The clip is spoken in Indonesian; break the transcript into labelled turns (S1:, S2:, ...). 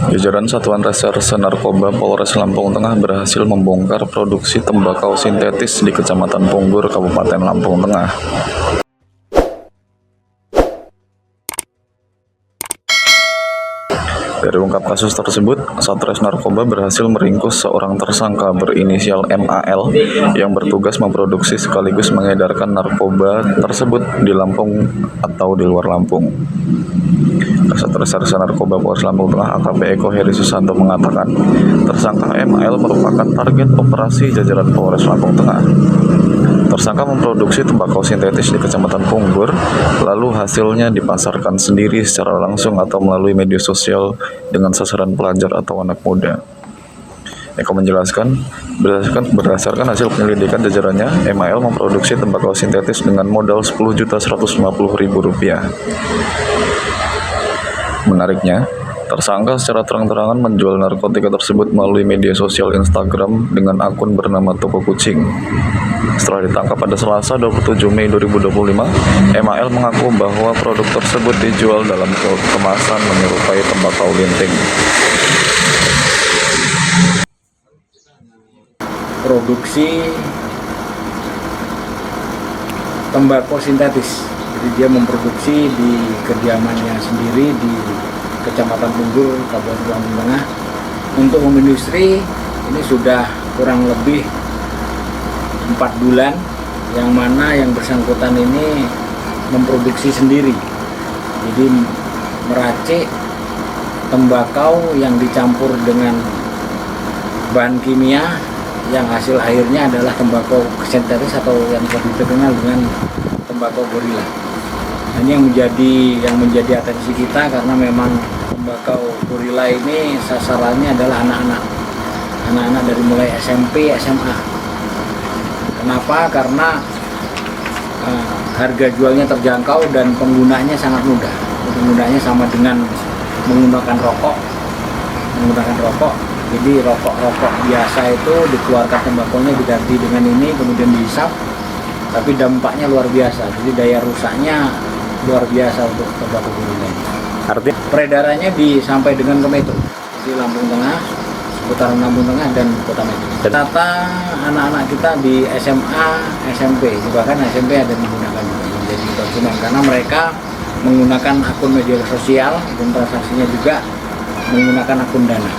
S1: Jajaran Satuan Reserse Narkoba Polres Lampung Tengah berhasil membongkar produksi tembakau sintetis di Kecamatan Punggur, Kabupaten Lampung Tengah. Dari ungkap kasus tersebut, Satres Narkoba berhasil meringkus seorang tersangka berinisial MAL yang bertugas memproduksi sekaligus mengedarkan narkoba tersebut di Lampung atau di luar Lampung. Kasat Reserse Narkoba Polres Lampung Tengah AKP Eko Heri Susanto mengatakan, tersangka MAL merupakan target operasi jajaran Polres Lampung Tengah. Tersangka memproduksi tembakau sintetis di Kecamatan Punggur, lalu hasilnya dipasarkan sendiri secara langsung atau melalui media sosial dengan sasaran pelajar atau anak muda. Eko menjelaskan, berdasarkan hasil penyelidikan jajarannya, MAL memproduksi tembakau sintetis dengan modal Rp10.150.000. Menariknya, tersangka secara terang-terangan menjual narkotika tersebut melalui media sosial Instagram dengan akun bernama Toko Kucing. Setelah ditangkap pada Selasa 27 Mei 2025, MAL mengaku bahwa produk tersebut dijual dalam kemasan menyerupai tembakau linting.
S2: Produksi tembakau sintetis, jadi dia memproduksi di kediamannya sendiri di Kecamatan Punggur, Kabupaten Lampung Tengah. Untuk home industri ini sudah kurang lebih 4 bulan, yang mana yang bersangkutan ini memproduksi sendiri, jadi meracik tembakau yang dicampur dengan bahan kimia yang hasil akhirnya adalah tembakau sintetis atau yang lebih terkenal dengan tembakau gorila. Ini yang menjadi atensi kita karena memang tembakau gorila ini sasarannya adalah anak-anak dari mulai SMP, SMA. Kenapa? Karena harga jualnya terjangkau dan penggunanya sangat mudah. Penggunanya sama dengan menggunakan rokok. Jadi rokok biasa itu dikeluarkan tembakonya diganti dengan ini, kemudian dihisap. Tapi dampaknya luar biasa. Jadi daya rusaknya luar biasa untuk tembakau gorila ini.
S1: Artinya
S2: peredarannya sampai dengan ke Metro di Lampung Tengah, seputaran Lampung Tengah dan Kota Metro. Ternyata anak-anak kita di SMA, SMP, bahkan SMP ada menggunakan juga menjadi konsumen karena mereka menggunakan akun media sosial dan transaksinya juga menggunakan akun Dana.